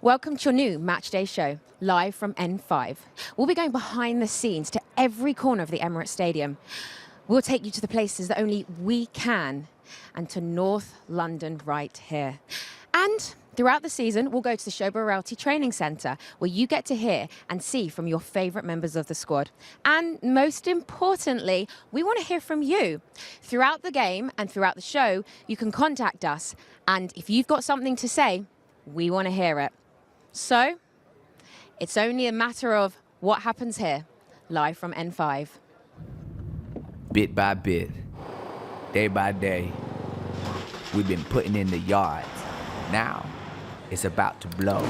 Welcome to your new Matchday show, live from N5. We'll be going behind the scenes to every corner of the Emirates Stadium. We'll take you to the places that only we can, and to North London right here. And throughout the season, we'll go to the Shoba Realty Training Centre, where you get to hear and see from your favourite members of the squad. And most importantly, we want to hear from you. Throughout the game and throughout the show, you can contact us. And if you've got something to say, we want to hear it. So, it's only a matter of what happens here, live from N5. Bit by bit, day by day, we've been putting in the yards. Now, it's about to blow.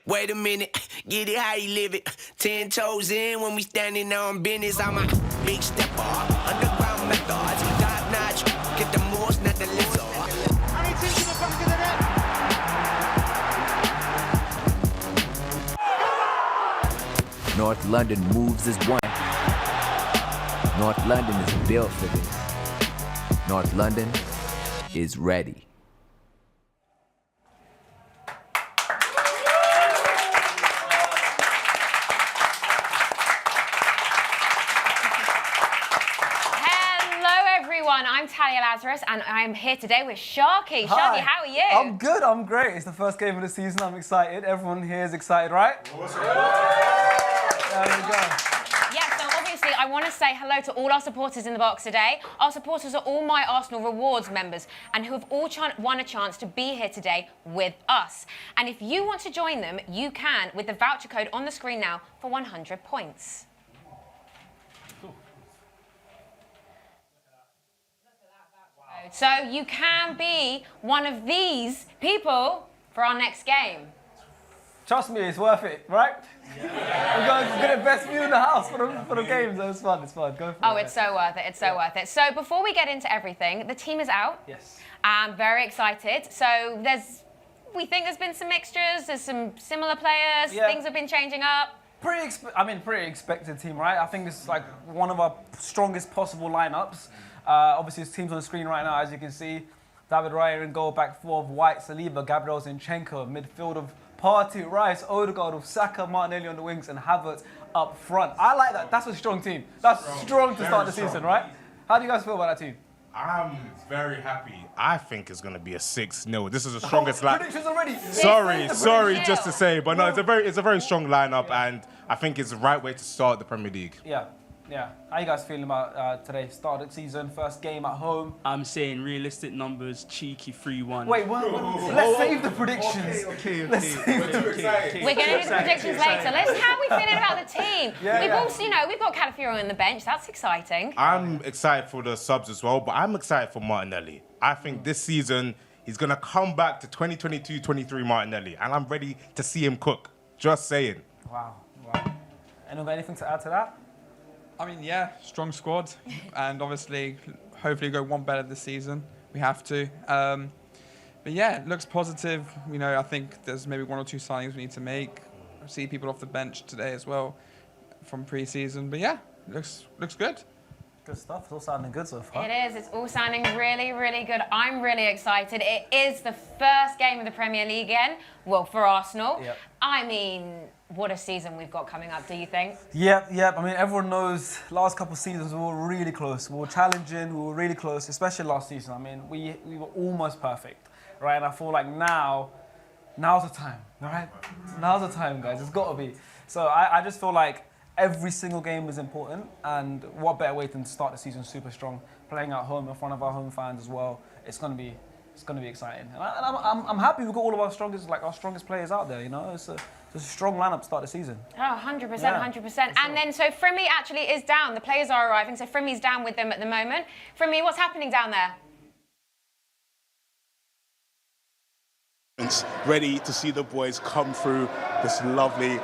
Wait a minute, get it how you live it. 10 toes in when we standing on business. I'm a big stepper, underground methods. Top notch, get the moors, not the lizard. And it's into the back of the net. North London moves as one. North London is built for this. North London is ready. I'm Talia Lazarus, and I'm here today with Sharky. Hi. Sharky, how are you? I'm good, I'm great. It's the first game of the season, I'm excited. Everyone here is excited, right? Awesome. There we go. Yeah, so obviously I want to say hello to all our supporters in the box today. Our supporters are all My Arsenal Rewards members and who have all won a chance to be here today with us. And if you want to join them, you can with the voucher code on the screen now for 100 points. So you can be one of these people for our next game. Trust me, it's worth it, right? Yeah. We're going to get the best view in the house for the games. It's fun, it's fun. Go for it. Oh, it's so worth it, it's so worth it. So before we get into everything, the team is out. Yes. I'm very excited. So we think there's been some mixtures, there's some similar players, things have been changing up. Pretty expected team, right? I think it's like one of our strongest possible lineups. Obviously, his team's on the screen right now, as you can see. David Raya in goal, back four of Wright, Saliba, Gabriel Zinchenko, midfield of Partey, Rice, Odegaard, of Saka, Martinelli on the wings, and Havertz up front. I like that. That's a strong team. That's strong to start the season, right? How do you guys feel about that team? I'm very happy. I think it's going to be a 6-0. This is the strongest lineup. Predictions already. Sorry, just to say, but no, it's a very strong lineup, and I think it's the right way to start the Premier League. Yeah. How you guys feeling about today? Start of the season, first game at home. I'm saying realistic numbers, cheeky 3-1. Wait, let's save the predictions. Okay. We're going to do the predictions later. How are we feeling about the team? Also, we've got Calafiori on the bench. That's exciting. I'm excited for the subs as well, but I'm excited for Martinelli. I think this season he's going to come back to 2022-23 Martinelli, and I'm ready to see him cook. Just saying. Wow. Anyone got anything to add to that? I mean, yeah, strong squad, and obviously, hopefully go one better this season. We have to. But yeah, it looks positive. I think there's maybe one or two signings we need to make. I see people off the bench today as well from pre-season. But yeah, it looks good. Good stuff. It's all sounding good so far. It is. It's all sounding really, really good. I'm really excited. It is the first game of the Premier League again. Well, for Arsenal. Yep. I mean, what a season we've got coming up, do you think? Yep. I mean, everyone knows last couple of seasons we were really close. We were challenging, we were really close, especially last season. I mean, we were almost perfect, right? And I feel like now's the time, right? Now's the time, guys. It's got to be. So I just feel like every single game is important, and what better way than to start the season super strong, playing at home in front of our home fans as well. It's gonna be exciting, and I'm happy we've got all of our strongest players out there. It's a strong lineup to start the season. Oh, 100%, 100%. And then so Frimmy actually is down. The players are arriving, so Frimmy's down with them at the moment. Frimmy, what's happening down there? Ready to see the boys come through this lovely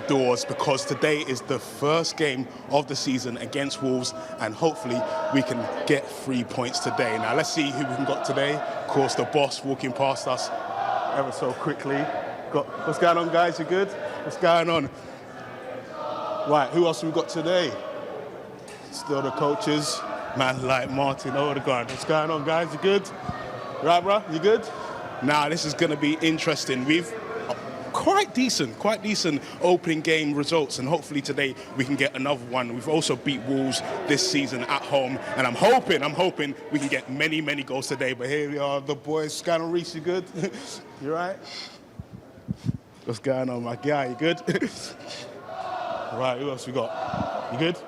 doors, because today is the first game of the season against Wolves, and hopefully we can get 3 points today. Now let's see who we can got today. Of course, the boss walking past us ever so quickly. What's going on, guys? You good? What's going on? Right, who else have we got today? Still the coaches. Man like Martin Odegaard. What's going on, guys? You good? Right, bro? You good? Now, this is going to be interesting. We've quite decent opening game results, and hopefully today we can get another one. We've also beat Wolves this season at home, and I'm hoping we can get many goals today. But here we are, the boys. Scanner Reese, you good? You right? What's going on, my guy? You good? Right, who else we got? You good?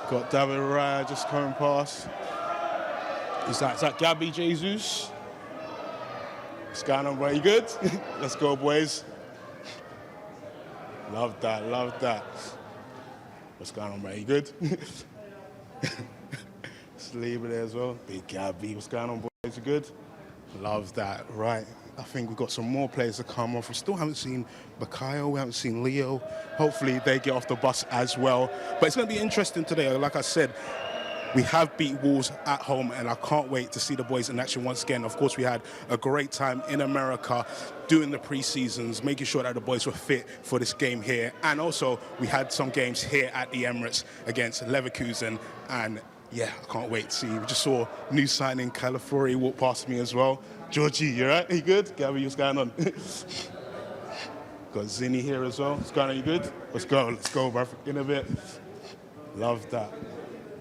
Got David Raya just coming past. Is that Gabby Jesus? What's going on, bro? You good? Let's go, boys. Love that. What's going on, bro? You good? Sleep there as well. Big Gabby. What's going on, boys? You good? Love that. Right. I think we've got some more players to come off. We still haven't seen Bakayo, we haven't seen Leo. Hopefully they get off the bus as well. But it's going to be interesting today. Like I said, we have beat Wolves at home, and I can't wait to see the boys in action once again. Of course, we had a great time in America doing the pre-seasons, making sure that the boys were fit for this game here. And also, we had some games here at the Emirates against Leverkusen. And yeah, I can't wait to see. We just saw new signing Calafiori walk past me as well. Georgie, you right? You good? Gabby, what's going on? Got Zinni here as well. What's going on? You good? Let's go, bro. In a bit. Love that.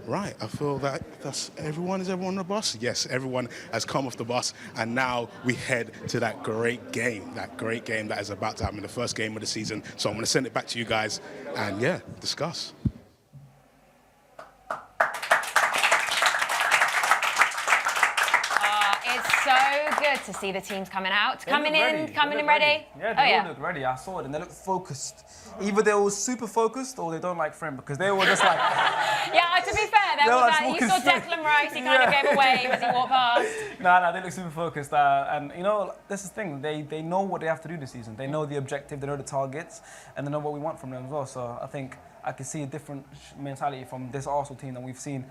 Right, I feel that that's everyone. Is everyone on the bus? Yes, everyone has come off the bus, and now we head to that great game that is about to happen, the first game of the season. So I'm going to send it back to you guys, and yeah, discuss. So good to see the teams coming out, coming in ready. Yeah, they all look ready. I saw it, and they look focused. Either they're all super focused, or they don't like Friend, because they were just like. Yeah, to be fair, you saw Declan Rice. He kind of gave away as he walked past. No, they look super focused, and you know, this is the thing. They know what they have to do this season. They know the objective, they know the targets, and they know what we want from them as well. So I think I can see a different mentality from this Arsenal team than we've seen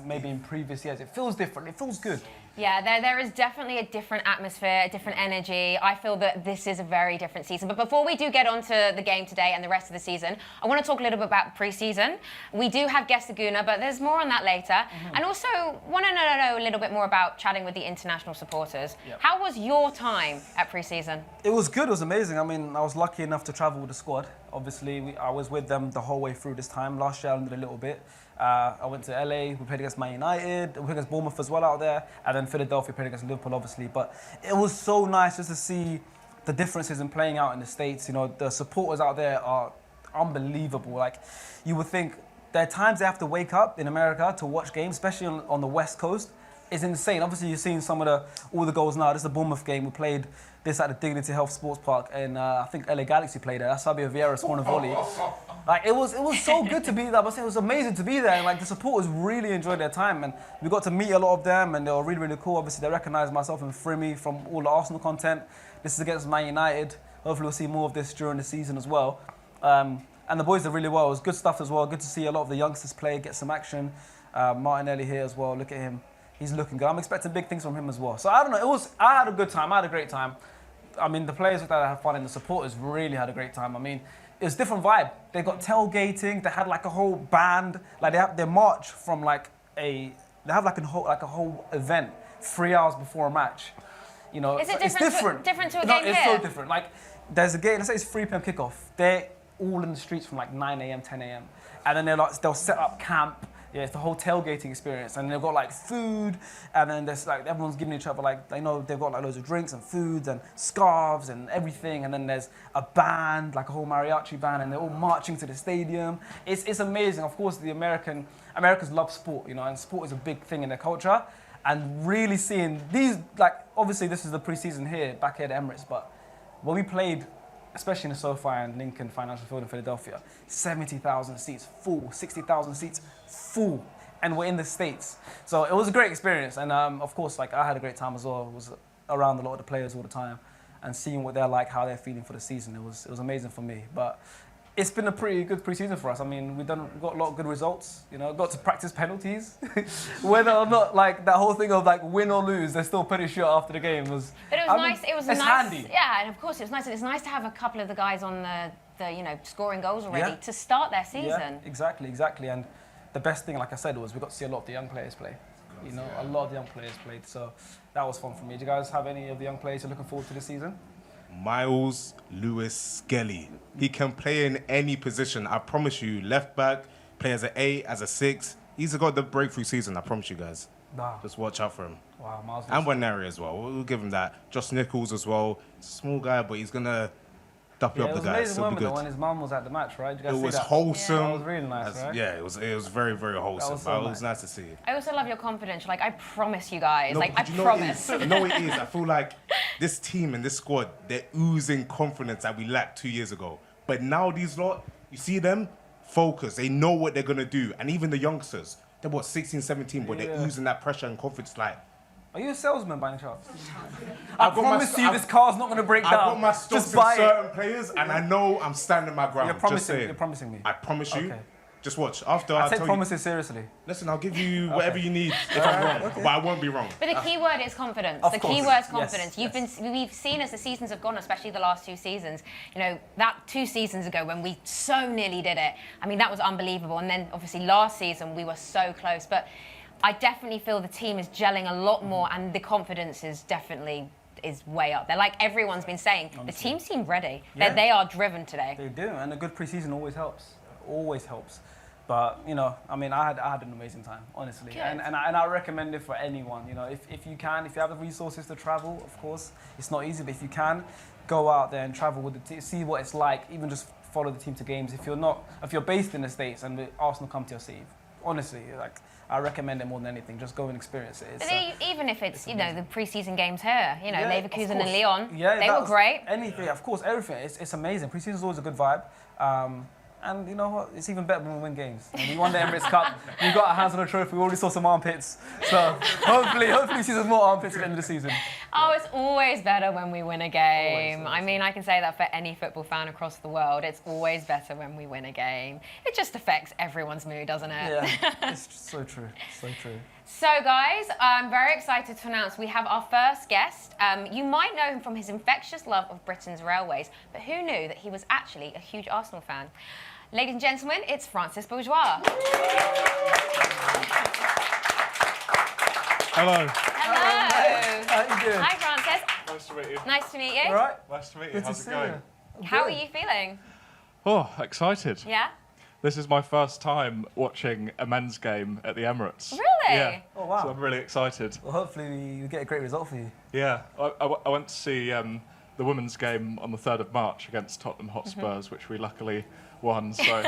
maybe in previous years. It feels different. It feels good. Yeah, there is definitely a different atmosphere, a different energy. I feel that this is a very different season. But before we do get on to the game today and the rest of the season, I want to talk a little bit about pre-season. We do have guest Gooner, but there's more on that later. Mm-hmm. And also want to know a little bit more about chatting with the international supporters. Yep. How was your time at pre-season? It was good. It was amazing. I mean, I was lucky enough to travel with the squad. Obviously, I was with them the whole way through this time. Last year, I did a little bit. I went to LA, we played against Man United, we played against Bournemouth as well out there, and then Philadelphia played against Liverpool, obviously. But it was so nice just to see the differences in playing out in the States. You know, the supporters out there are unbelievable. Like, you would think there are times they have to wake up in America to watch games, especially on the West Coast. It's insane. Obviously, you've seen all the goals now. This is the Bournemouth game. We played this at the Dignity Health Sports Park, and I think LA Galaxy played there. That's Fabio Vieira scoring a volley. Like, it was so good to be there. It was amazing to be there, and like the supporters really enjoyed their time, and we got to meet a lot of them, and they were really cool. Obviously, they recognised myself and Frimmy from all the Arsenal content. This is against Man United. Hopefully, we'll see more of this during the season as well. And the boys did really well. It was good stuff as well. Good to see a lot of the youngsters play, get some action. Martinelli here as well. Look at him. He's looking good. I'm expecting big things from him as well. So I don't know. I had a good time. I had a great time. I mean, the players that had fun and the supporters really had a great time. I mean, it was a different vibe. They got tailgating. They had like a whole band. Like they march from they have like a whole event 3 hours before a match. You know, is it it's different. Different to a no, game it's here? so different. Like there's a game. Let's say it's 3 p.m. kickoff. They're all in the streets from like 9 a.m., 10 a.m. And then they'll set up camp. Yeah, it's the whole tailgating experience, and they've got like food, and then there's like everyone's giving each other like they've got like loads of drinks and foods and scarves and everything, and then there's a band, like a whole mariachi band, and they're all marching to the stadium. It's amazing. Of course, Americans love sport, you know, and sport is a big thing in their culture, and really seeing these obviously this is the pre-season back here at Emirates, but when we played, especially in the SoFi and Lincoln Financial Field in Philadelphia, 70,000 seats full, 60,000 seats full, and we're in the States. So it was a great experience, and of course, I had a great time as well. I was around a lot of the players all the time, and seeing what they're like, how they're feeling for the season. It was amazing for me. But it's been a pretty good pre-season for us. I mean, we got a lot of good results. You know, got to practice penalties. Whether or not that whole thing of win or lose, they're still pretty sure after the game was. But it was nice. It was nice. Handy. Yeah, and of course it was nice. And it's nice to have a couple of the guys on the after, you know, scoring goals already to start their season. Yeah, exactly. And the best thing, like I said, was we got to see a lot of the young players play. You know, a lot of the young players played, so that was fun for me. Do you guys have any of the young players you're looking forward to this season? Miles Lewis Skelly. He can play in any position. I promise you, left back, play as an 8, as a 6. He's got the breakthrough season, I promise you guys. Wow. Just watch out for him. Wow, Miles. And Waneri as well. We'll give him that. Josh Nichols as well. He's a small guy, but he's going to dopey up the guys. It was amazing when his mum was at the match, right? Did you guys It see was that? wholesome. Yeah. That was really nice, right? Yeah, it was very, very wholesome. was so It was nice to see. I also love your confidence. Like, I promise you guys. No, like, I but you know promise. You know what it is? I feel like this team and this squad, they're oozing confidence that we lacked 2 years ago. But now these lot, you see them, focus. They know what they're going to do. And even the youngsters, they're what, 16, 17, but they're oozing that pressure and confidence. Like, are you a salesman by any chance? I promise you this car's not going to break down. I've got my stocks in certain players, and I know I'm standing my ground. You're promising me. I promise you. Okay. Just watch. After I I take tell promises seriously. Listen, I'll give you whatever you need if I'm wrong, but I won't be wrong. But the key word is confidence. Of The course. key word is confidence. Yes. We've seen as the seasons have gone, especially the last 2 seasons. You know, that 2 seasons ago when we so nearly did it. I mean, that was unbelievable. And then obviously last season we were so close. But I definitely feel the team is gelling a lot more, and the confidence is definitely way up there. Like everyone's been saying, the team seem ready. Yeah. They are driven today. They do, and a good preseason always helps. Always helps. But, you know, I mean, I had an amazing time, honestly. Good. And I recommend it for anyone. You know, if you can, if you have the resources to travel, of course, it's not easy, but if you can, go out there and travel with the team, see what it's like, even just follow the team to games. If you're based in the States and Arsenal come to your city, honestly, like, I recommend it more than anything. Just go and experience it. Even if it's, you know, the preseason games here, you know, Yeah, Leverkusen of and course. Lyon, Yeah, they were great. Anything, of course, everything. It's amazing. Preseason's always a good vibe. And you know what? It's even better when we win games. We won the Emirates Cup. We got our hands on a trophy. We already saw some armpits. So hopefully see some more armpits at the end of the season. Oh, it's always better when we win a game. I mean, I can say that for any football fan across the world. It's always better when we win a game. It just affects everyone's mood, doesn't it? Yeah, it's so true. So true. So, guys, I'm very excited to announce we have our first guest. You might know him from his infectious love of Britain's railways, but who knew that he was actually a huge Arsenal fan? Ladies and gentlemen, it's Francis Bourgeois. Hello. Hello. How you doing? Hi, Francis. Nice to meet you. Nice to meet you. All right. Nice to meet you. Good to How's it see going? you. How are you feeling? Oh, excited. Yeah? This is my first time watching a men's game at the Emirates. Really? Yeah. Oh, wow. So I'm really excited. Well, hopefully we get a great result for you. Yeah. I went to see the women's game on the 3rd of March against Tottenham Hotspurs, which we luckily won. So,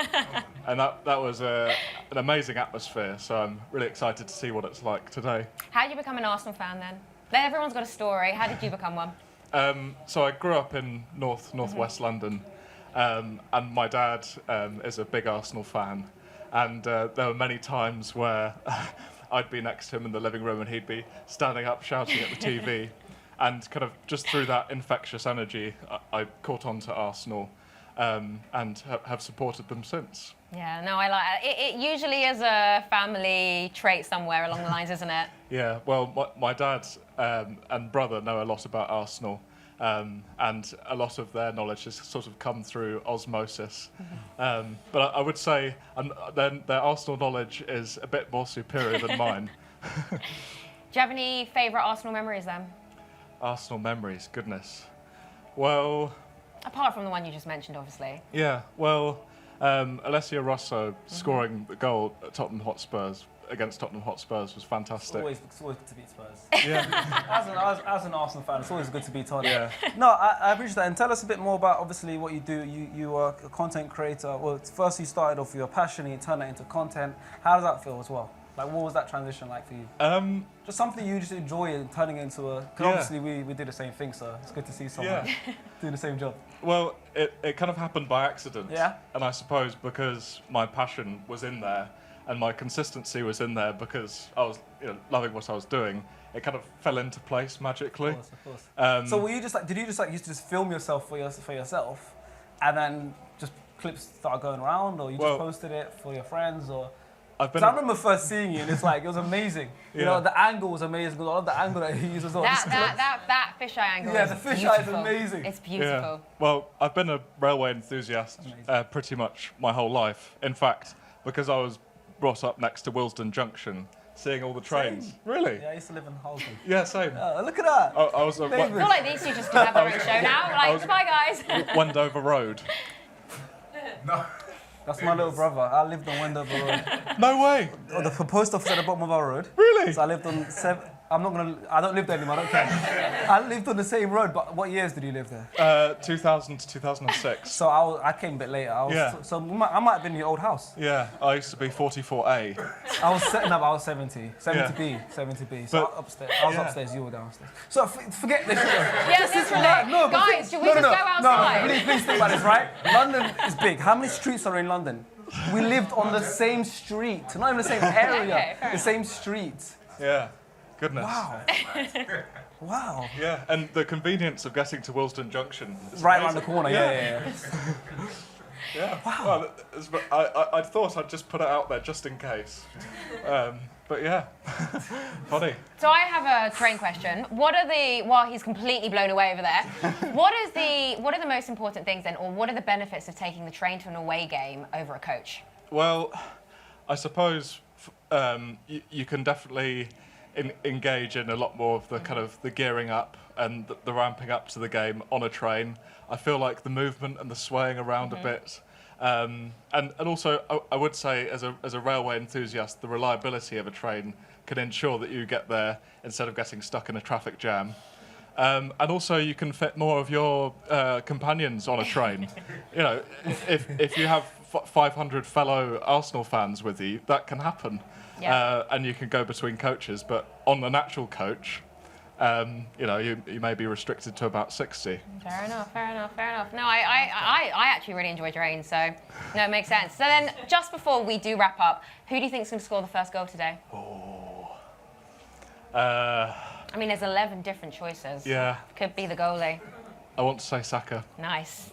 and that was an amazing atmosphere. So I'm really excited to see what it's like today. How did you become an Arsenal fan then? Everyone's got a story. How did you become one? So I grew up in northwest London, and my dad is a big Arsenal fan, and there were many times where I'd be next to him in the living room and he'd be standing up shouting at the TV, and kind of just through that infectious energy, I caught on to Arsenal, and have supported them since. Yeah, no, I like it. It usually is a family trait somewhere along the lines, isn't it? Yeah, well, my dad and brother know a lot about Arsenal, and a lot of their knowledge has sort of come through osmosis. But I would say their Arsenal knowledge is a bit more superior than mine. Do you have any favourite Arsenal memories then? Arsenal memories, goodness. Well... Apart from the one you just mentioned, obviously. Yeah, well, Alessia Rosso scoring the goal at Tottenham Hotspurs against Tottenham Hotspurs was fantastic. It's always good to beat Spurs. Yeah. as an Arsenal fan, it's always good to beat Tottenham. Yeah. No, I appreciate that. And tell us a bit more about, obviously, what you do. You are a content creator. Well, first you started off with your passion and you turned that into content. How does that feel as well? Like, what was that transition like for you? Just something you just enjoy and turning into a... Because obviously we did the same thing, so it's good to see someone doing the same job. Well, it kind of happened by accident. Yeah. And I suppose because my passion was in there and my consistency was in there because I was loving what I was doing, it kind of fell into place magically. Of course. So were you just like, used to just film yourself for yourself and then just clips started going around, or you just posted it for your friends, or... I've been. So I remember first seeing you, and it's like, it was amazing. You know, the angle was amazing. I love the angle that he used as well. That fisheye angle. Yeah, is the fisheye is beautiful. amazing. It's beautiful. Yeah. Well, I've been a railway enthusiast pretty much my whole life. In fact, because I was brought up next to Willesden Junction, seeing all the trains. Same. Really? Yeah, I used to live in Halton. Yeah, same. Look at that. I was I feel like these two just can have their own show now. Like, goodbye, guys. Wendover Road. No. That's my little brother. I lived on Wendover Road. No way. Oh, the post office at the bottom of our road. Really? So I lived on I don't live there anymore, I don't care. I lived on the same road, but what years did you live there? 2000 to 2006. So I came a bit later. So I might have been in your old house. Yeah, I used to be 44A. I was 70. 70B. So upstairs. I was upstairs, you were downstairs. So forget this. Yeah, literally. Guys, should we just go outside? No, please think about this, right? London is big. How many streets are in London? We lived on the same street. Not even the same area. Okay, the same street. Yeah. Goodness. Wow. Wow. Yeah, and the convenience of getting to Willesden Junction. Is Right amazing. around the corner, yeah. Yeah. Wow. Well, I thought I'd just put it out there just in case. But yeah, funny. So I have a train question. While he's completely blown away over there, what are the most important things then, or what are the benefits of taking the train to an away game over a coach? Well, I suppose you can definitely engage in a lot more of the kind of the gearing up and the ramping up to the game on a train. I feel like the movement and the swaying around a bit. And also, I would say, as a railway enthusiast, the reliability of a train can ensure that you get there instead of getting stuck in a traffic jam. And also, you can fit more of your companions on a train. You know, if you have 500 fellow Arsenal fans with you, that can happen. Yeah. And you can go between coaches, but on an actual coach, you know, you may be restricted to about 60. Fair enough. No, I actually really enjoy trains, so no, it makes sense. So then, just before we do wrap up, who do you think's going to score the first goal today? I mean, there's 11 different choices. Yeah. Could be the goalie. I want to say Saka. Nice.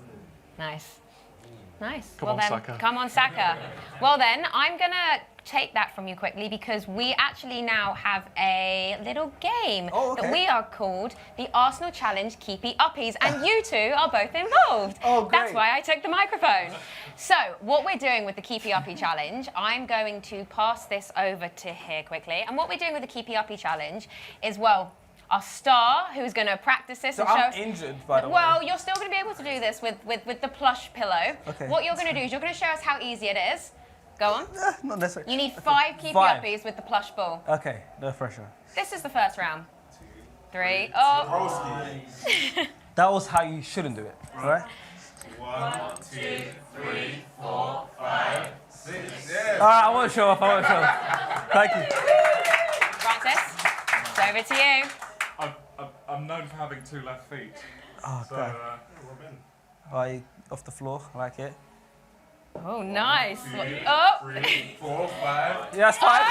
Come on, Saka. Come on, Saka. Well then, I'm going to take that from you quickly because we actually now have a little game that we are called the Arsenal Challenge Keepy Uppies, and you two are both involved. Oh, great. That's why I took the microphone. So, what we're doing with the Keepy Uppie Challenge, I'm going to pass this over to here quickly, and what we're doing with the Keepy Uppie Challenge is, well, our star, who's going to practice this So and show I'm us. injured, by the way. Well, you're still going to be able to do this with the plush pillow. Okay. What you're going to do is you're going to show us how easy it is. Go on. Not necessarily. You need 5 keepy uppies with the plush ball. Okay, no pressure. This is the first round. 3. Oh. That was how you shouldn't do it, right? 1, 2, 3, 4, 5, 6. Yeah. All right, I won't show off. Thank you. Francis, it's over to you. I'm known for having 2 left feet. Oh, So, God. Off the floor, I like it. Oh, nice. 2, Oh. 3, 4, 5. Yeah, that's 5. I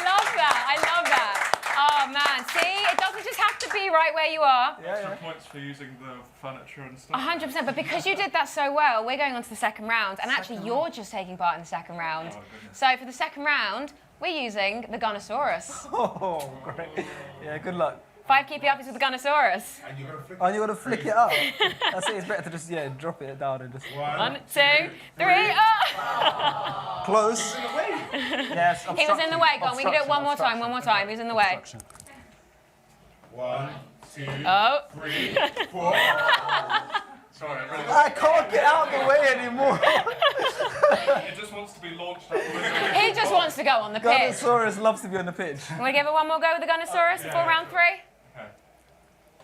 love that. Oh, man. See, it doesn't just have to be right where you are. extra points for using the furniture and stuff. 100%, but because you did that so well, we're going on to the second round, and actually you're just taking part in the second round. Oh, So for the second round, we're using the Gunnosaurus. Oh, great. Yeah, good luck. 5 keepy uppies with the Gunnosaurus. And you're going to flick Oh, you're going to flick it up. That's it. It's better to just, drop it down and just... 1, 2, 3. Oh! Close. Yes, He was in the way. Go on, we can do it one more time. He was in the way. 1, 2, Oh. 3, 4. Sorry, I can't get out of the way anymore. it just wants to be launched out the window. He just wants to go on the pitch. Gunnosaurus loves to be on the pitch. Can we give it one more go with the Gunnosaurus before round 3?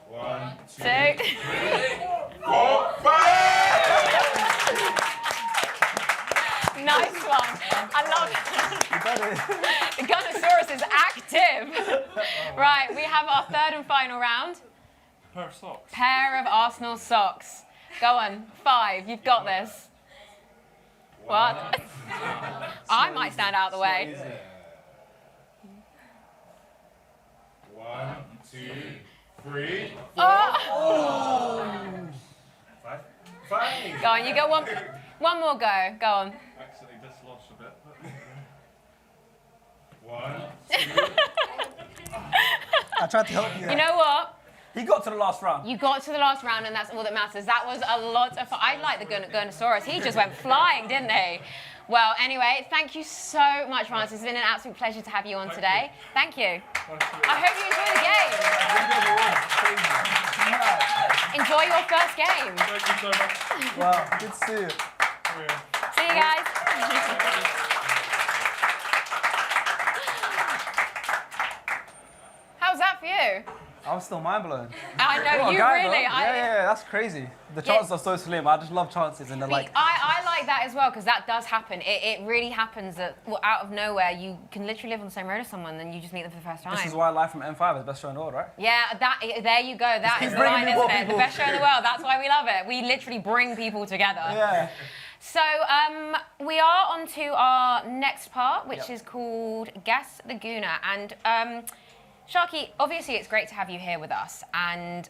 1, 2, 2. 4, 5. Nice one. I love it. The Gunnosaurus is active. Right, we have our third and final round. Pair of socks. Pair of Arsenal socks. Go on, 5. You've got this. What? I might stand out of the way. 1, 2, 3, 4. Oh. 5. Go on, you go one. One more go. Go on. Actually, dislodged a bit. I tried to help you. You know what? He got to the last round. You got to the last round, and that's all that matters. That was a lot of fun. I like the Gurnosaurus. He just went flying, didn't he? Well, anyway, thank you so much, Francis. It's been an absolute pleasure to have you on today. Thank you. I hope you enjoy the game. Enjoy your first game. Thank you so much. Wow, good to see you. See you guys. How's that for you? I'm still mind blown. I know, What a you guy, really. though. Yeah, that's crazy. The chances are so slim. I just love chances, and they're like. I like that as well, because that does happen. It really happens that out of nowhere you can literally live on the same road as someone, and you just meet them for the first time. This is why Live from M5 is the best show in the world, right? Yeah, there you go. That is the line, isn't it? The best show in the world. That's why we love it. We literally bring people together. Yeah. So we are on to our next part, which is called Guess the Gooner. And Sharky, obviously it's great to have you here with us. And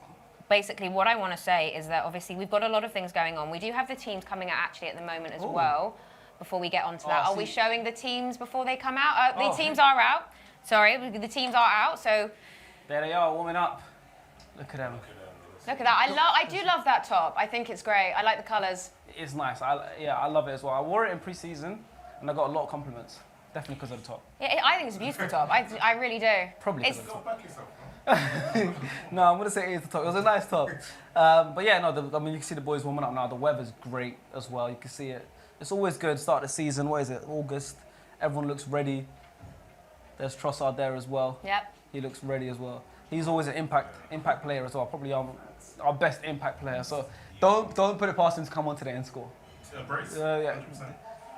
basically what I want to say is that obviously we've got a lot of things going on. We do have the teams coming out actually at the moment as well, before we get onto that. Are we showing the teams before they come out? The teams are out. Sorry, the teams are out, so... There they are, warming up. Look at them. Look at that. I do love that top. I think it's great. I like the colours. It's nice. I love it as well. I wore it in pre-season, and I got a lot of compliments. Definitely because of the top. Yeah, I think it's a beautiful top. I really do. Probably because of the top. No, I'm going to say it is the top. It was a nice top. But yeah, no, I mean, you can see the boys warming up now. The weather's great as well. You can see it. It's always good. Start of the season. What is it? August. Everyone looks ready. There's Trossard there as well. Yep. He looks ready as well. He's always an impact player as well. Probably our best impact player. So don't put it past him to come on today and score. A brace. Yeah.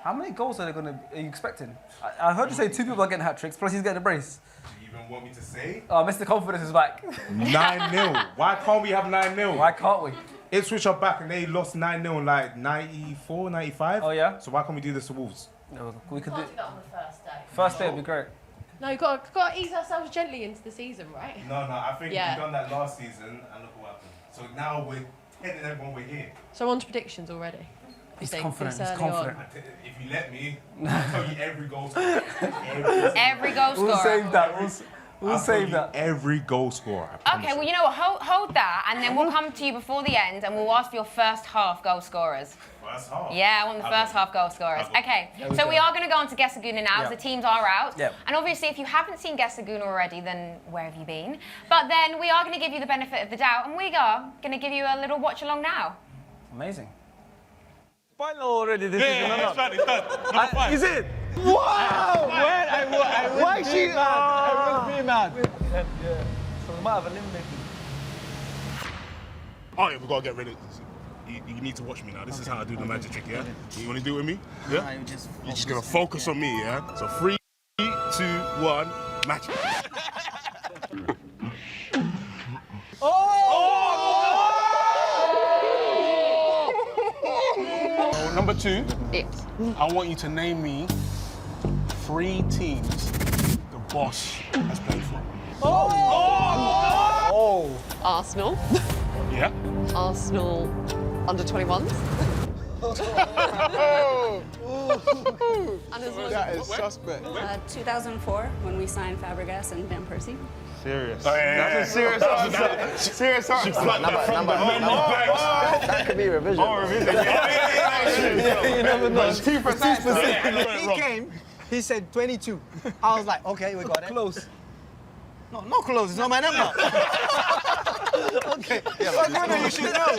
How many goals are you expecting? I heard you say 2 people are getting hat tricks, plus he's getting a brace. Do you even want me to say? Oh, Mr. Confidence is back. 9-0. Why can't we have 9-0? Why can't we? Ipswich are back and they lost 9-0 in like 94, 95. Oh, yeah? So why can't we do this to Wolves? No, we could do that on the first day. First day would be great. No, you've got to ease ourselves gently into the season, right? No, I think we've done that last season and look what happened. So now we're telling everyone we're here. So on to predictions already. He's confident. He's confident. If you let me, I'll tell you every goal scorer. Every goal scorer. We'll save that. We'll save that. Every goal scorer. Okay, well, you know what? Hold that, and then we'll come to you before the end, and we'll ask for your first half goal scorers. First half? Yeah, I want the first half goal scorers. Okay, so we are going to go on to Guess the Gooner now, as the teams are out. Yep. And obviously, if you haven't seen Guess the Gooner already, then where have you been? But then we are going to give you the benefit of the doubt, and we are going to give you a little watch along now. Amazing. Final already this season. It's done. Number 5. Is it? Wow! Why is she mad? I will be mad. Yeah. So we might have eliminated. Oh, yeah, we've got to get rid of this. You need to watch me now. This is how I do the magic trick, yeah? You want to do it with me? Yeah? You're just going to focus on me, yeah? So 3, 2, 1, match. Number 2, Yes. I want you to name me 3 teams the boss has played for. Arsenal. Yeah? Arsenal under 21s. And as well That is suspect. 2004, when we signed Fabregas and Van Persie. Serious. Oh, yeah. That's a serious answer. Serious answer. That could be revision. Oh, revision. You never know. It's too precise. He came, he said 22. I was like, okay, we got it. Close. No, not close. It's not my number. Okay. Yeah, you should know.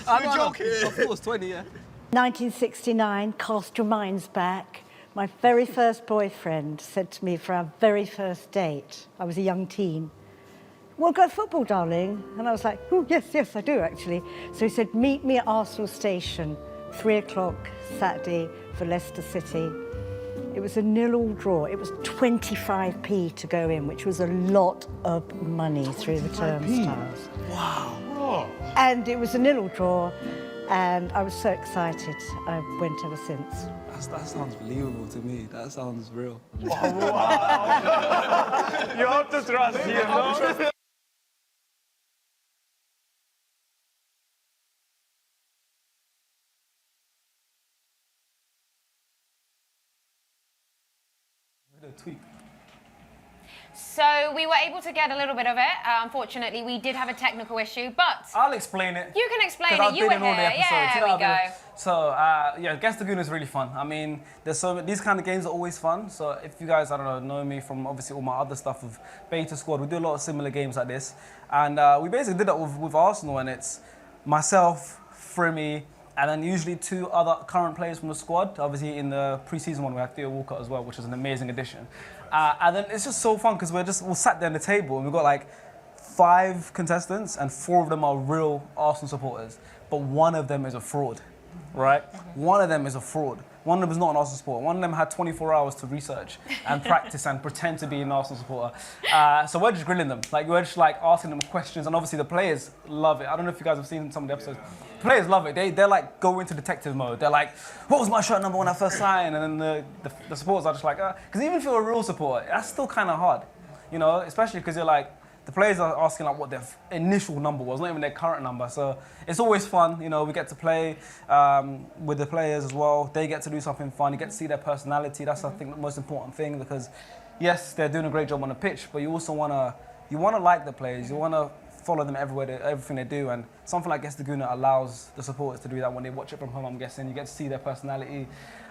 I'm joking. Of course, 20, yeah. 1969, cast your minds back. My very first boyfriend said to me for our very first date, I was a young teen, "Want to go football, darling?" And I was like, "Oh, yes, I do, actually." So he said, "Meet me at Arsenal Station, 3 o'clock Saturday for Leicester City." It was a 0-0 draw. It was 25p to go in, which was a lot of money through the turnstiles. Wow. And it was a 0-0 draw, and I was so excited. I went ever since. That sounds believable to me. That sounds real. Wow. You have to trust him, no? tweet. So we were able to get a little bit of it. Unfortunately, we did have a technical issue, but I'll explain it. You can explain 'Cause it. I've You were been in all the here. episodes. Yeah, there we go. So yeah, Guess the Gooner is really fun. I mean, these kind of games are always fun. So if you guys, I don't know me from obviously all my other stuff with Beta Squad, we do a lot of similar games like this, and we basically did that with Arsenal, and it's myself, Frimmy, and then usually 2 other current players from the squad. Obviously, in the pre-season one, we had Theo Walcott as well, which is an amazing addition. And then it's just so fun because we're sat there on the table and we've got like 5 contestants and 4 of them are real Arsenal supporters, but 1 of them is a fraud, right? 1 of them is a fraud. 1 of them is not an Arsenal supporter. 1 of them had 24 hours to research and practice and pretend to be an Arsenal supporter. So we're just grilling them. Like, we're just like asking them questions, and obviously the players love it. I don't know if you guys have seen some of the episodes. The players love it. They're like go into detective mode. They're like, what was my shirt number when I first signed? And then the supporters are just like, because even if you're a real supporter, that's still kind of hard, you know, especially because you're like, the players are asking like what their initial number was, not even their current number. So it's always fun, you know, we get to play with the players as well. They get to do something fun, you get to see their personality. That's, I think, the most important thing, because yes, they're doing a great job on the pitch, but you also want to like the players, you want to follow them everywhere, everything they do, and something like Guess the Gooner allows the supporters to do that when they watch it from home, I'm guessing. You get to see their personality.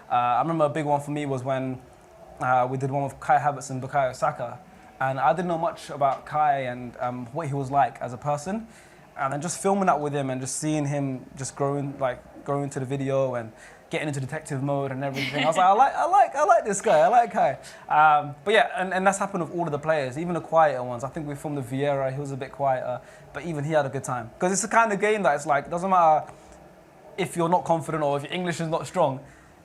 I remember a big one for me was when we did one with Kai Havertz and Bukayo Saka. And I didn't know much about Kai and what he was like as a person. And then just filming that with him and just seeing him just growing into the video and getting into detective mode and everything. I was like, I like this guy, I like Kai. But yeah, and that's happened with all of the players, even the quieter ones. I think we filmed with Vieira, he was a bit quieter, but even he had a good time. Because it's the kind of game that it's like, it doesn't matter if you're not confident or if your English is not strong,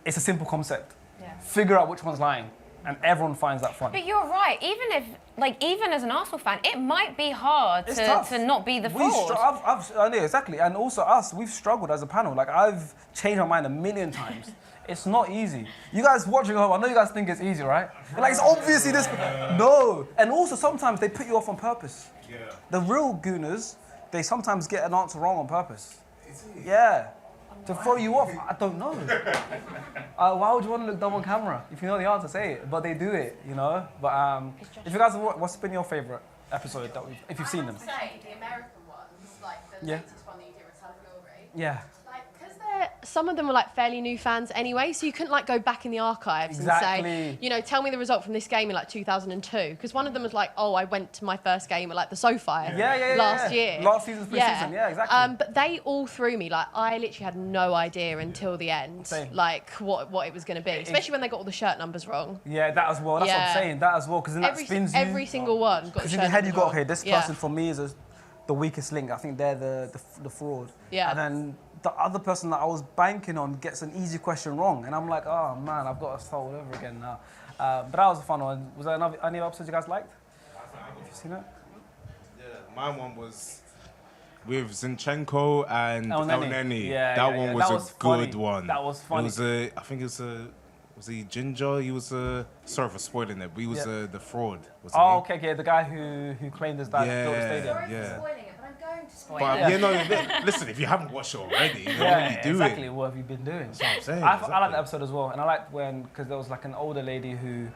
it's a simple concept. Yeah. Figure out which one's lying. And everyone finds that fun. But you're right. Even as an Arsenal fan, it might be hard to not be the fraud. I know, exactly. And also we've struggled as a panel. Like, I've changed my mind a million times. It's not easy. You guys watching at home, I know you guys think it's easy, right? Like, it's obviously this. No. And also, sometimes they put you off on purpose. Yeah. The real Gooners, they sometimes get an answer wrong on purpose. Yeah. To throw you off, I don't know. Why would you want to look dumb on camera? If you know the answer, say it. But they do it, you know? But if you guys have, what's been your favourite episode that if you've seen them? I would say the American ones, like the latest one that you did with Fury. Yeah. Some of them were like fairly new fans anyway, so you couldn't like go back in the archives and say, you know, tell me the result from this game in like 2002. Because one of them was like, oh, I went to my first game at like the SoFi last year. Last season's pre-season, yeah, exactly. But they all threw me. Like, I literally had no idea until the end, like what it was going to be. Especially when they got all the shirt numbers wrong. Yeah, that as well. That's what I'm saying. That as well, because then that spins you. Every single one got the shirt because in your head you got, okay, this wrong. person for me is the weakest link. I think they're the fraud. Yeah. And then the other person that I was banking on gets an easy question wrong, and I'm like, oh man, I've got to start all over again now. But that was a fun one. Was there any other episodes you guys liked? Have you seen it? Yeah, my one was with Zinchenko and El Neni. Yeah, that one was a good one. That was funny. It was I think it was he Ginger? He was sorry for spoiling it, but he was the fraud. Okay, the guy who claimed his dad built the stadium. Sorry for spoiling it, but I'm going to spoil it. You know, listen, if you haven't watched it already, you know what you do exactly. What have you been doing? That's what I'm saying. I liked the episode as well, and I liked because there was like an older lady who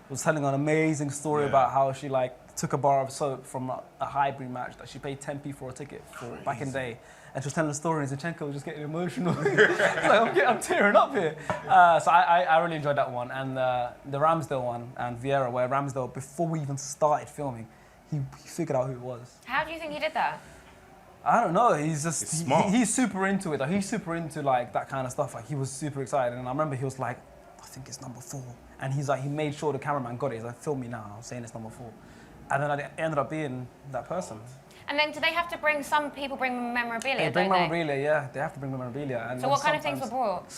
was telling an amazing story about how she like took a bar of soap from a Highbury match that she paid 10p for a ticket for back in the day. And she was telling the story, and Zinchenko was just getting emotional. I'm tearing up here. So I really enjoyed that one. And the Ramsdale one, and Vieira, where Ramsdale, before we even started filming, he figured out who it was. How do you think he did that? I don't know. He's just smart. He's super into it. Like, he's super into like that kind of stuff. Like, he was super excited. And I remember he was like, I think it's number 4. And he's like, he made sure the cameraman got it. He's like, film me now. I'm saying it's number 4. And then it ended up being that person. And then do they have to bring, some people bring memorabilia, They bring memorabilia, yeah. They have to bring memorabilia. And so what kind of things were brought?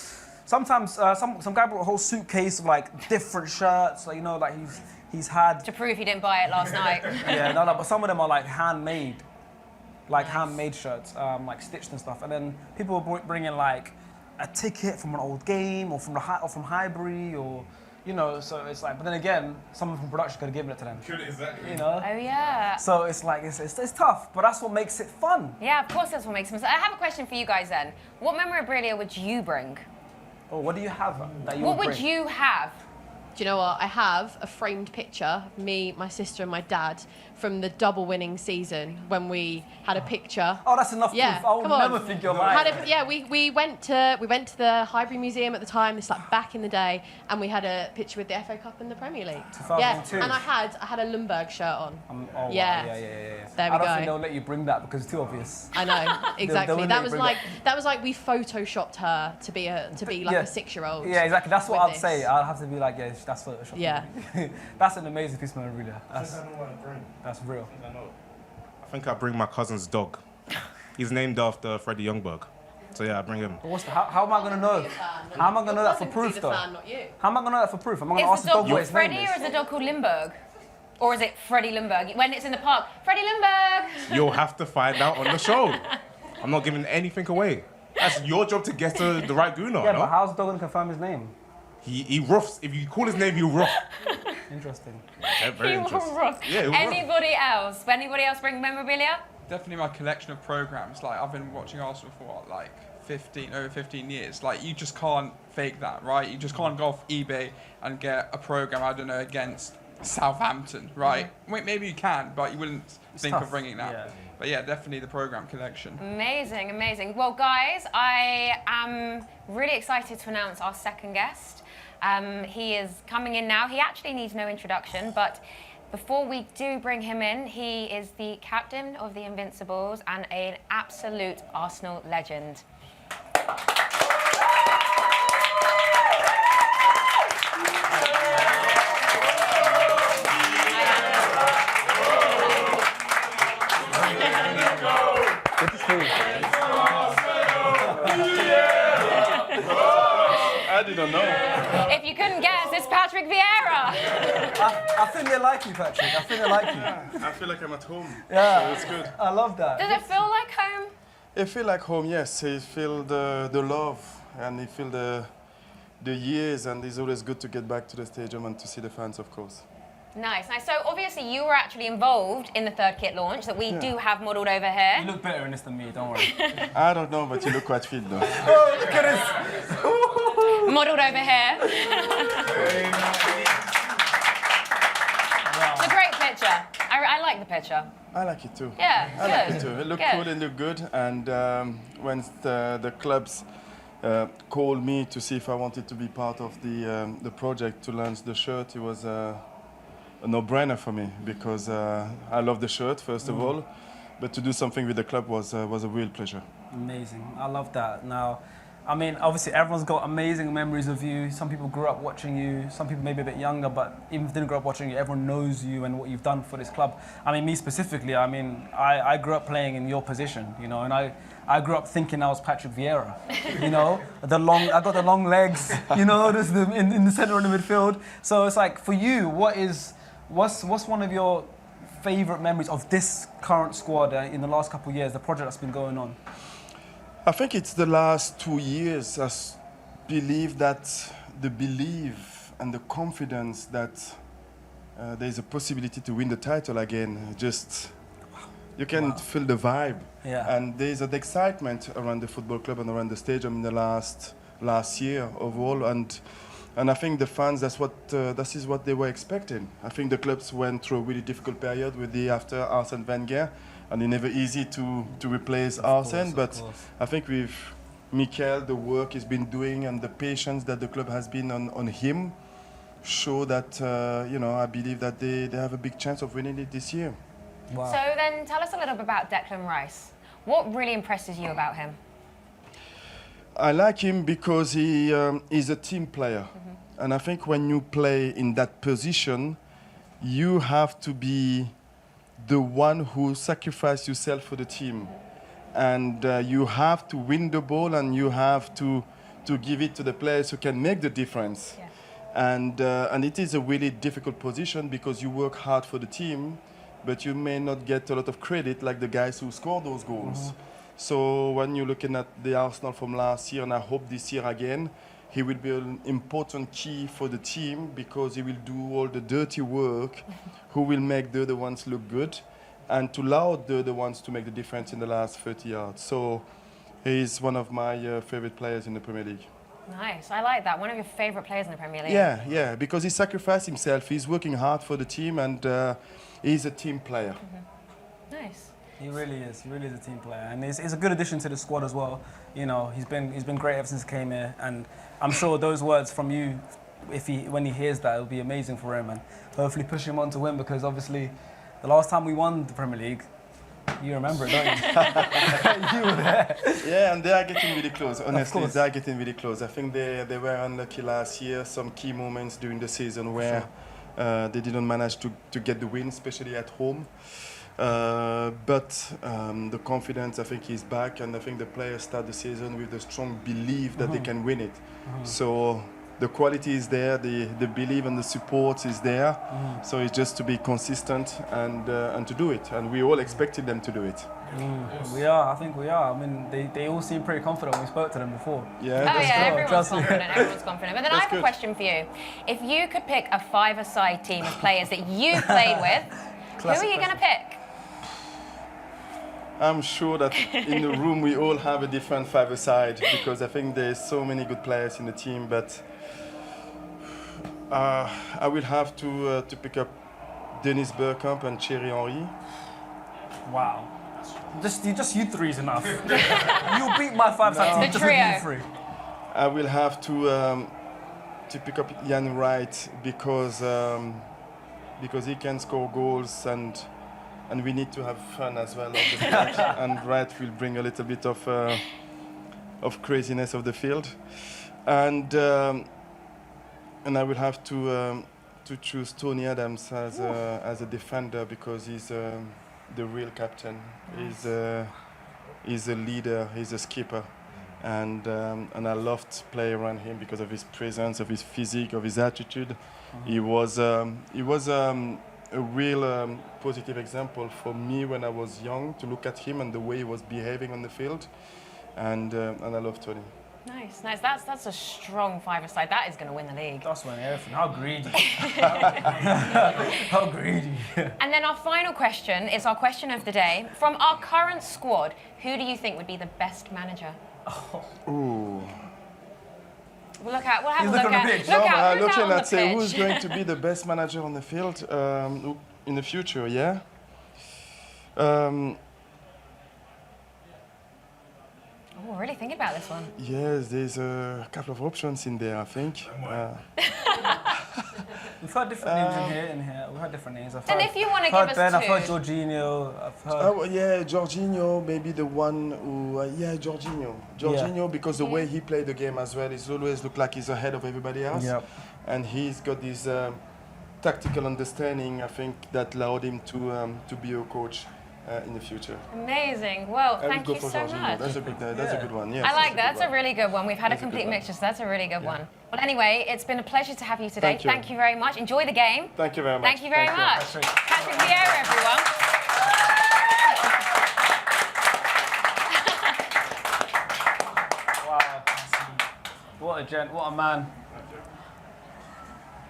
Sometimes, some guy brought a whole suitcase of like different shirts. Like, you know, like he's had... To prove he didn't buy it last night. Yeah, no, but some of them are like handmade. Like handmade shirts, like stitched and stuff. And then people were bringing like a ticket from an old game or from Highbury or... You know, so it's like, but then again, someone from production could have given it to them. Exactly. You know? Oh, yeah. So it's like, it's tough, but that's what makes it fun. Yeah, of course that's what makes it fun. So I have a question for you guys then. What memorabilia would you bring? Oh, what do you have that you What would would you have Do you know what? I have a framed picture of me, my sister, and my dad from the double winning season when we had a picture. Oh, that's enough proof. I would never think you're lying. We went to the Highbury Museum at the time. This like back in the day, and we had a picture with the FA Cup and the Premier League. 2002. Yeah, and I had a Lundberg shirt on. Wow. Yeah. There we I go. don't think they'll let you bring that because it's too obvious. I know exactly. They'll that was like we photoshopped her to be like a 6-year-old. Yeah, exactly. That's what I'd this. say. I'd have to be like, yeah, that's Photoshop. Yeah. That's an amazing piece of memorabilia. That's real. I think I bring my cousin's dog. He's named after Freddie Youngberg. So yeah, I bring him. How am I going to know? How am I going to know that for proof, though? How am I going to know that for proof? Am I going to ask the dog what his name Freddie is? or is the dog called Lindbergh? Or is it Freddie Lindbergh? When it's in the park, Freddie Lindbergh! You'll have to find out on the show. I'm not giving anything away. That's your job to guess the right Gooner. Yeah, but how's the dog going to confirm his name? He roughs. If you call his name, he'll rough. Interesting. Yeah, very interesting. Yeah, he'll rough. Anybody else? Anybody else bring memorabilia? Definitely my collection of programs. Like I've been watching Arsenal for what, like over 15 years. Like you just can't fake that, right? You just can't go off eBay and get a program, I don't know, against Southampton, right? Wait, maybe you can, but you wouldn't think of bringing that. Yeah. But yeah, definitely the program collection. Amazing, amazing. Well, guys, I am really excited to announce our second guest. He is coming in now. He actually needs no introduction, but before we do bring him in, he is the captain of the Invincibles and an absolute Arsenal legend. I didn't know. If you couldn't guess, it's Patrick Vieira. I think they like you, Patrick. I think they like you. I feel like I'm at home. Yeah, So it's good. I love that. Does it feel like home? It feel like home, yes. You feel the love and you feel the years, and it's always good to get back to the stadium and to see the fans, of course. Nice. So obviously you were actually involved in the third kit launch that we do have modelled over here. You look better in this than me, don't worry. I don't know, but you look quite fit though. Oh, look at this. Modelled over here. It's a great picture. I like the picture. I like it too. Yeah, I like good. it too. It looked Good. cool and looked good. And when the clubs called me to see if I wanted to be part of the project to launch the shirt, it was a no-brainer for me because I love the shirt first of all, but to do something with the club was a real pleasure. Amazing. I love that. Now, I mean, obviously everyone's got amazing memories of you. Some people grew up watching you. Some people maybe a bit younger, but even if they didn't grow up watching you, everyone knows you and what you've done for this club. I mean, me specifically, I mean, I grew up playing in your position, you know, and I grew up thinking I was Patrick Vieira, you know, I got the long legs, you know, just in the centre of the midfield. So it's like, for you, what's one of your favourite memories of this current squad in the last couple of years, the project that's been going on? I think it's the last 2 years. I believe that the belief and the confidence that there's a possibility to win the title again, just you can feel the vibe. Yeah. And there's an excitement around the football club and around the stadium in the last year overall. And I think the fans, that is what they were expecting. I think the clubs went through a really difficult period with after Arsene Wenger, and it's never easy to replace Arsene. But I think with Mikel, the work he's been doing and the patience that the club has been on him, show that I believe that they have a big chance of winning it this year. Wow. So then tell us a little bit about Declan Rice. What really impresses you about him? I like him because he is a team player. And I think when you play in that position, you have to be the one who sacrifices yourself for the team. And you have to win the ball and you have to give it to the players who can make the difference. Yeah. And it is a really difficult position because you work hard for the team, but you may not get a lot of credit like the guys who score those goals. So when you're looking at the Arsenal from last year, and I hope this year again, he will be an important key for the team because he will do all the dirty work, who will make the other ones look good, and to allow the other ones to make the difference in the last 30 yards. So he's one of my favorite players in the Premier League. Nice, I like that. One of your favourite players in the Premier League. Yeah, because he sacrificed himself. He's working hard for the team, and he's a team player. Nice. He really is. He really is a team player, and he's a good addition to the squad as well. You know, he's been great ever since he came here, and I'm sure those words from you, when he hears that, it'll be amazing for him, and hopefully push him on to win, because obviously, the last time we won the Premier League, you remember it, don't you? You were there. Yeah, and they are getting really close. Honestly, they are getting really close. I think they were unlucky last year. Some key moments during the season where they didn't manage to get the win, especially at home. But the confidence, I think, is back, and I think the players start the season with a strong belief that they can win it. So the quality is there, the belief and the support is there. So it's just to be consistent and to do it. And we all expected them to do it. We are, I think we are. I mean, they all seem pretty confident when we spoke to them before. Yeah, everyone's confident, everyone's confident. But then I have a question for you. If you could pick a five-a-side team of players that you've played with, who are you going to pick? I'm sure that in the room we all have a different five-a-side, because I think there's so many good players in the team, but I will have to pick up Dennis Bergkamp and Thierry Henry. Wow. Just you three is enough. You beat my five-side team, just with you three. I will have to pick up Wright because he can score goals, and we need to have fun as well on the field. And Wright will bring a little bit of craziness of the field, and I will have to choose Tony Adams as a defender, because he's the real captain. He's a leader. He's a skipper, and I loved to play around him because of his presence, of his physique, of his attitude. He was a real positive example for me when I was young, to look at him and the way he was behaving on the field, and I love Tony. Nice. That's a strong five-a-side. That is going to win the league. That's winning everything. How greedy. How greedy. And then our final question is our question of the day. From our current squad, who do you think would be the best manager? Ooh. We'll have a look at looking at say who's going to be the best manager on the field in the future. Yeah. Oh, really thinking about this one. Yes, there's a couple of options in there, I think. We've heard different names in here. We've heard different names. And if you want to give us Ben, two. I've heard Jorginho. I've heard. Oh yeah, Jorginho, maybe the one who. Jorginho, because the way he played the game as well, he's always looked like he's ahead of everybody else. Yep. And he's got this tactical understanding, I think, that allowed him to be a coach in the future. Amazing. Well, thank you so much. That's a good one. Yes, I like that. That's a really good one. We've had a complete mixture, so that's a really good one. Well, anyway, it's been a pleasure to have you today. Thank you very much. Enjoy the game. Thank you very much. Thank you very much. Patrick Vieira, everyone. Wow. What a gent. What a man.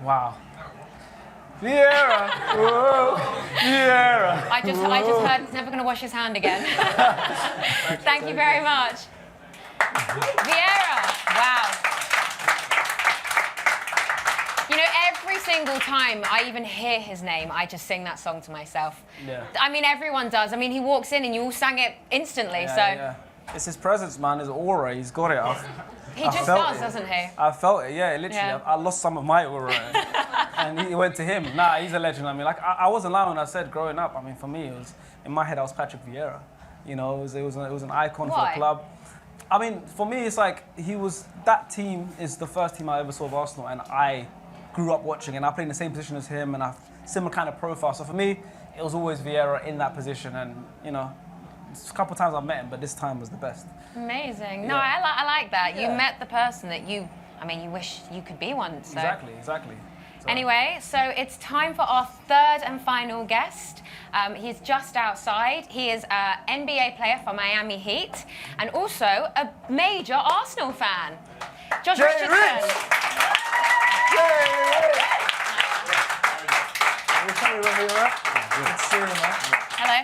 Wow. Vieira! Whoa! Vieira! I just heard he's never going to wash his hand again. Thank you very much. Vieira! Wow. You know, every single time I even hear his name, I just sing that song to myself. Yeah. I mean, everyone does. I mean, he walks in and you all sang it instantly, Yeah. It's his presence, man, his aura. He's got it. He just does, doesn't he? I felt it, yeah, literally. Yeah. I lost some of my aura. And he went to him. Nah, he's a legend. I mean, like, I wasn't lying when I said growing up. I mean, for me, it was, in my head, I was Patrick Vieira. You know, it was an icon for the club. I mean, for me, it's like, that team is the first team I ever saw of Arsenal, and I grew up watching, and I played in the same position as him, and I have similar kind of profile. So for me, it was always Vieira in that position, and, you know, a couple of times I've met him, but this time was the best. Amazing. Yeah. No, I like that. Yeah. You met the person that you wish you could be one. So. Exactly. So. Anyway, so it's time for our third and final guest. He's just outside. He is an NBA player for Miami Heat and also a major Arsenal fan. Josh Richardson. Hello.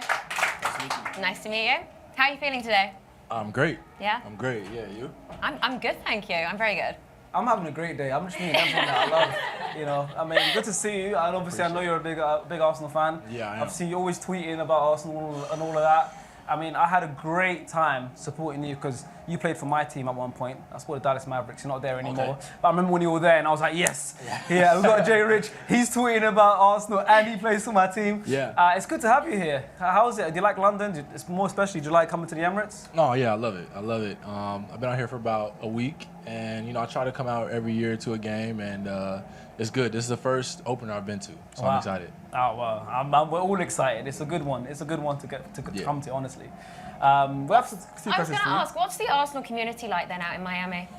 Nice to meet you. How are you feeling today? I'm great. Yeah? I'm great, yeah, you? I'm good, thank you. I'm very good. I'm having a great day. I'm just meeting everyone that I love. You know, I mean, good to see you. And obviously, I know you're a big Arsenal fan. Yeah, I am. I've seen you always tweeting about Arsenal and all of that. I mean, I had a great time supporting you because you played for my team at one point. I supported Dallas Mavericks. You're not there anymore. Okay. But I remember when you were there, and I was like, yes, yeah, we've got Jay Rich. He's tweeting about Arsenal, and he plays for my team. Yeah. It's good to have you here. How is it? Do you like London? More especially, do you like coming to the Emirates? Oh yeah, I love it. I love it. I've been out here for about a week, and you know I try to come out every year to a game, and it's good. This is the first opener I've been to, so Wow. I'm excited. Oh well, we're all excited. It's a good one. It's a good one to come to, honestly. We have two I was questions going for to you. ask, what's the Arsenal community like then out in Miami?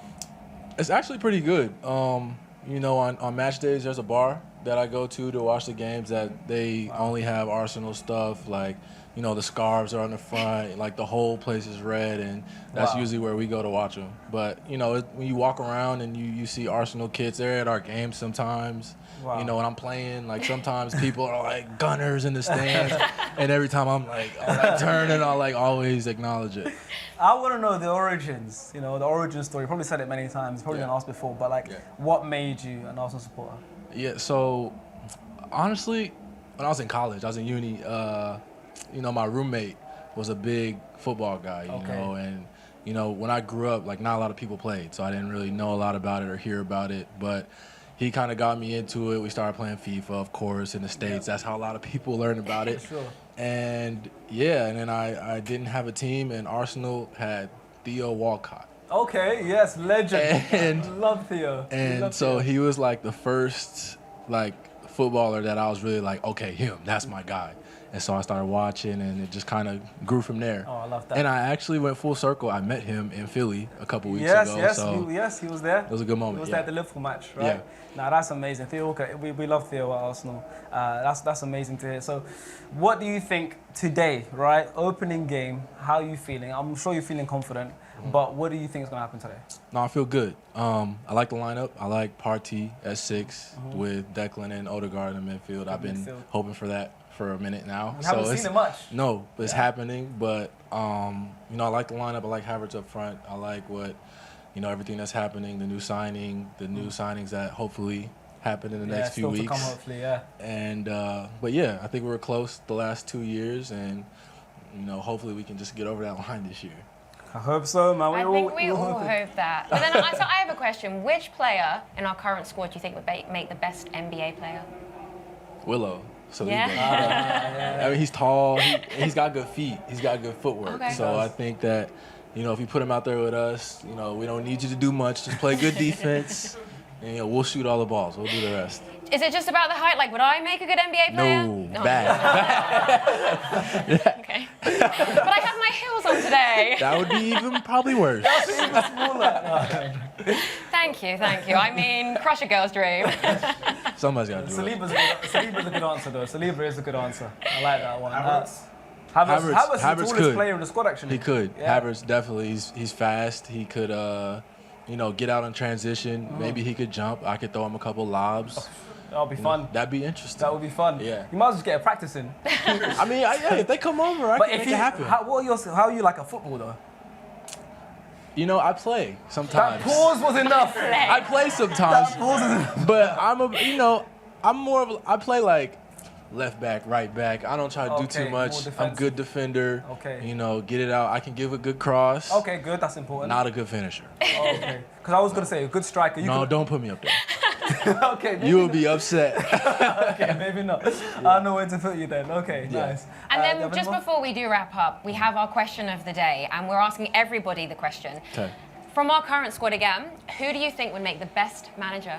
It's actually pretty good. You know, on match days, there's a bar that I go to watch the games that they only have Arsenal stuff. Like, you know, the scarves are on the front, like the whole place is red, and that's Wow. usually where we go to watch them. But, you know, when you walk around and you see Arsenal kids, they're at our games sometimes. Wow. You know, when I'm playing, like sometimes people are like gunners in the stands, and every time I'll turn and I'll like always acknowledge it. I want to know the origins. You know, the origin story. You probably said it many times. Probably been asked before, but like, what made you an Arsenal supporter? Yeah, so honestly, when I was in college, I was in uni, you know, my roommate was a big football guy, you know, and, you know, when I grew up, like, not a lot of people played, so I didn't really know a lot about it or hear about it, but he kind of got me into it. We started playing FIFA, of course, in the States. That's how a lot of people learn about it. Sure. And, yeah, and then I didn't have a team, and Arsenal had Theo Walcott. Okay, yes, legend. And love Theo. And so he was like the first like footballer that I was really like, okay, him, that's my guy. And so I started watching, and it just kind of grew from there. Oh, I love that. And I actually went full circle. I met him in Philly a couple weeks Yes, ago. yes, So yes, he was there. it was a good moment. He was yeah. there at the Liverpool match, right? Yeah. Now that's amazing. Theo, we love Theo at Arsenal. That's amazing to hear. So, what do you think today, right? Opening game. How are you feeling? I'm sure you're feeling confident. But what do you think is going to happen today? No, I feel good. I like the lineup. I like Partey at 6 with Declan and Odegaard in the midfield. I've been hoping for that for a minute now. We haven't seen it much. No, but it's happening. But you know, I like the lineup. I like Havertz up front. I like what, you know, everything that's happening. The new signing, the new signings that hopefully happen in the next few weeks. To come, hopefully, yeah. And but yeah, I think we were close the last 2 years, and you know, hopefully we can just get over that line this year. I hope so, man. I think we all hope that. But then, so I have a question. Which player in our current squad do you think would make the best NBA player? Willow. So Yeah. I mean, he's tall. He's got good feet. He's got good footwork. Okay. So I think that, you know, if you put him out there with us, you know, we don't need you to do much. Just play good defense, and you know, we'll shoot all the balls. We'll do the rest. Is it just about the height? Like, would I make a good NBA player? No, bad. Okay. But I have my heels on today. That would be even probably worse. That's even smaller. Thank you. I mean, crush a girl's dream. Somebody's got to do it. Saliba's a good answer, though. Saliba is a good answer. I like that one. Havertz Havertz is the Havertz tallest could. player in the squad, actually. He could. Yeah. Havertz definitely. He's fast. He could, you know, get out in transition. Maybe he could jump. I could throw him a couple lobs. That'll be fun. That'd be interesting. That would be fun. Yeah. You might as well just get a practice in. I mean, yeah, if they come over, I can make it happen. How are you like a football, though? You know, I play sometimes. That pause was enough. I play sometimes. That pause is enough. But I'm more of I play like left back, right back. I don't try to do too much. I'm a good defender. Okay. You know, get it out. I can give a good cross. Okay, good. That's important. Not a good finisher. Oh, okay. Because I was going to say, a good striker. Don't put me up there. Okay. You will be upset. Okay, maybe not. I know where to put you then. Okay, nice. And then just before we do wrap up, we have our question of the day, and we're asking everybody the question. Okay. From our current squad again, who do you think would make the best manager?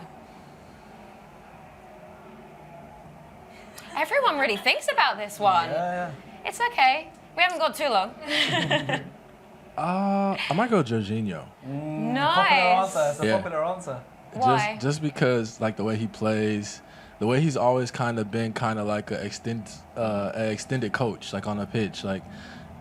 Everyone really thinks about this one. Yeah. It's okay. We haven't got too long. I might go Jorginho. Nice. Popular answer. It's a popular answer. Why? Just because, like, the way he plays, the way he's always kind of been kind of like an extended coach, like on the pitch. Like,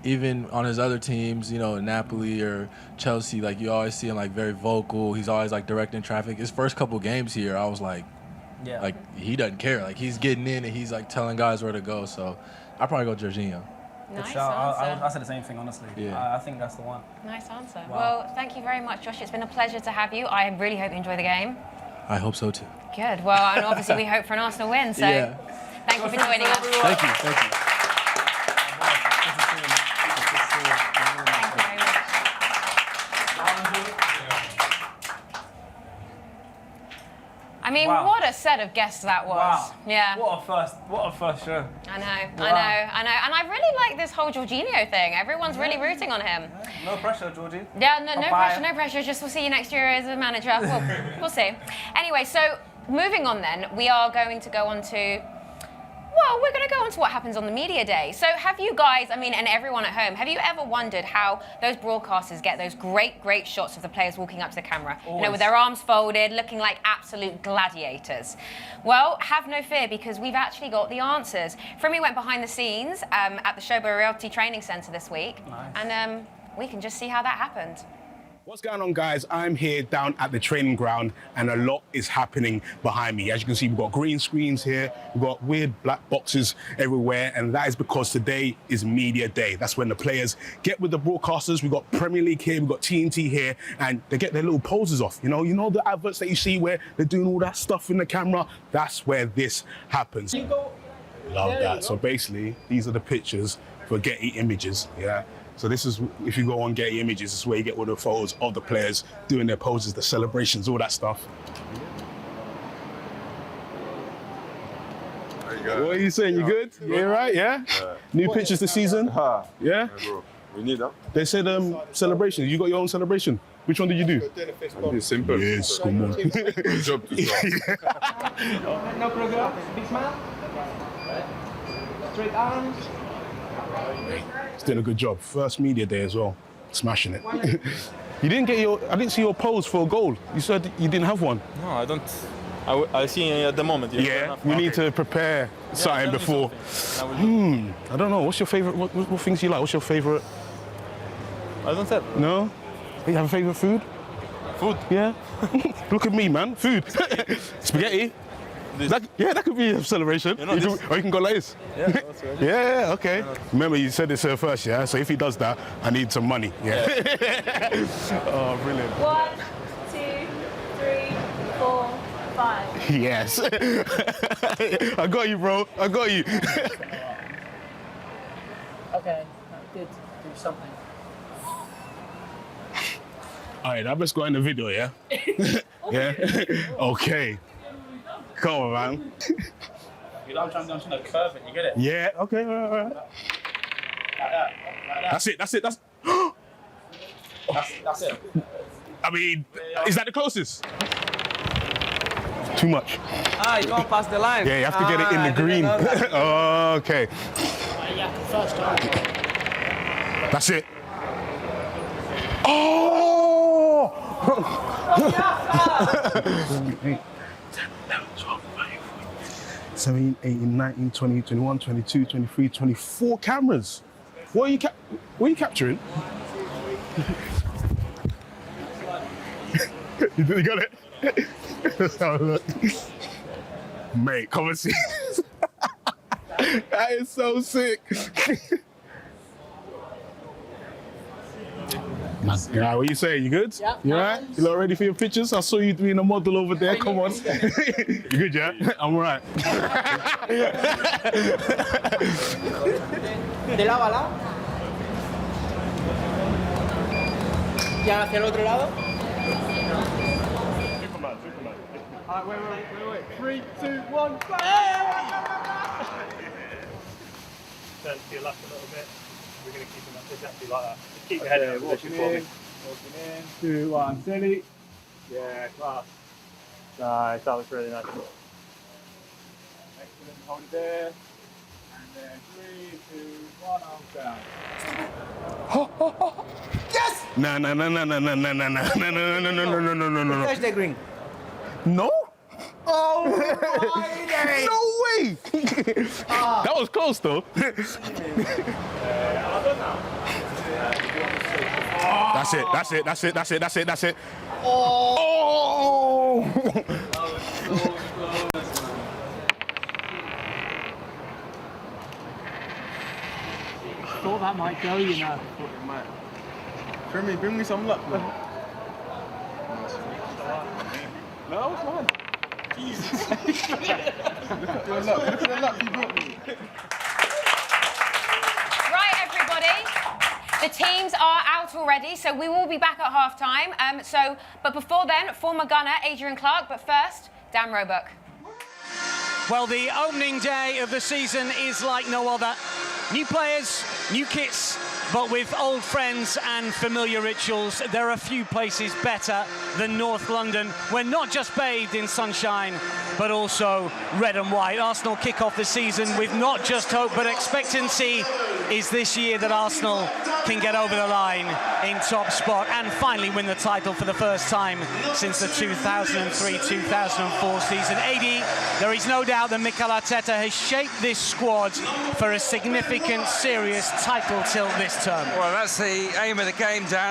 even on his other teams, you know, Napoli or Chelsea, like, you always see him, like, very vocal. He's always, like, directing traffic. His first couple games here, I was like, yeah. Like, he doesn't care. Like, he's getting in and he's, like, telling guys where to go. So I'll probably go Jorginho. Nice shout. answer. I said the same thing, honestly. Yeah. I think that's the one. Nice answer. Wow. Well, thank you very much, Josh. It's been a pleasure to have you. I really hope you enjoy the game. I hope so too. Good. Well, and obviously we hope for an Arsenal win. So thank you for joining us. Thank you. Thank you. I mean, what a set of guests that was. Wow. Yeah. What a first show. I know. And I really like this whole Jorginho thing. Everyone's really rooting on him. No pressure, Georgie. Yeah, no pressure. Just we'll see you next year as a manager. We'll see. Anyway, so moving on then, we are going to go on to, well, we're going to go on to what happens on the media day. So have you guys, I mean, and everyone at home, have you ever wondered how those broadcasters get those great shots of the players walking up to the camera? Always. You know, with their arms folded, looking like absolute gladiators. Well, have no fear, because we've actually got the answers. Frimi went behind the scenes at the Shobo Realty Training Centre this week. Nice. And we can just see how that happened. What's going on, guys? I'm here down at the training ground and a lot is happening behind me. As you can see, we've got green screens here, we've got weird black boxes everywhere, and that is because today is media day. That's when the players get with the broadcasters. We've got Premier League here, we've got TNT here, and they get their little poses off. You know the adverts that you see where they're doing all that stuff in the camera? That's where this happens. Love that. So basically, these are the pictures for Getty Images, yeah? So this is, if you go on Getty Images, this is where you get all the photos of the players doing their poses, the celebrations, all that stuff. There you go. What are you saying? You good? Yeah, right? Yeah? New pictures this season? Yeah? Yeah, bro. We need that. They said celebration. You got your own celebration. Which one did you do? I did simple. Yes, come on. Good job to start. No problem. Big smile. Straight arms. He's doing a good job. First media day as well. Smashing it. You didn't get I didn't see your pose for a goal. You said you didn't have one. No, I don't. I see at the moment. Yeah, we need to prepare something before. I don't know. What's your favorite? What things you like? What's your favorite? I don't have. No? You have a favorite food? Food? Yeah. Look at me, man. Food. Spaghetti. That could be a celebration. Or you can go like this. Yeah, that's right. Yeah, okay. Remember, you said this first, yeah? So if he does that, I need some money. Yeah. Oh, brilliant. 1, 2, 3, 4, 5. Yes. I got you, bro. I got you. Okay, good. Do something. All right, let's go in the video, yeah? Yeah? Okay. Come on, man. I'm trying to curve it, you get it? Yeah, okay, all right. Like that. That's it. That's it. I mean, is that the closest? Too much. You can't pass the line. Yeah, you have to get it in the green. Okay. Yeah, first time. That's it. Oh! 17, 18, 19, 20, 21, 22, 23, 24 cameras. What are you capturing? You got it? Let's have a look. Mate, come and see. That is so sick. Yeah, what are you saying? You good? Yeah. You alright? You lot ready for your pictures? I saw you doing a model over there. Come on. You good, yeah? I'm alright. De lado a lado. Ya hacia el otro lado. Superman. Alright, wait. 3, 2, 1, go! Turn to your left a little bit. We're going to keep him exactly like that. Just keep your head in a position for me. Walking in. 2, 1, silly. Yeah, class. Nice, that was really nice. Excellent, hold it there. And then 3, 2, 1, arms down. Yes! No. Touch the green. No? Oh my day! No way! That was close though. That's it. Oh! thought that might go, you know. Bring me some luck, man. No, it's fine. Jesus. Look at the luck you brought me. Right, everybody. The teams are out already, so we will be back at half-time. But before then, former gunner Adrian Clark. But first, Dan Roebuck. Well, the opening day of the season is like no other. New players, new kits, but with old friends and familiar rituals. There are few places better than North London. We're not just bathed in sunshine, but also red and white. Arsenal kick off the season with not just hope, but expectancy. Is this year that Arsenal can get over the line in top spot and finally win the title for the first time since the 2003-2004 season. AD, there is no doubt that Mikel Arteta has shaped this squad for a significant, serious title tilt this term. Well, that's the aim of the game, Dan.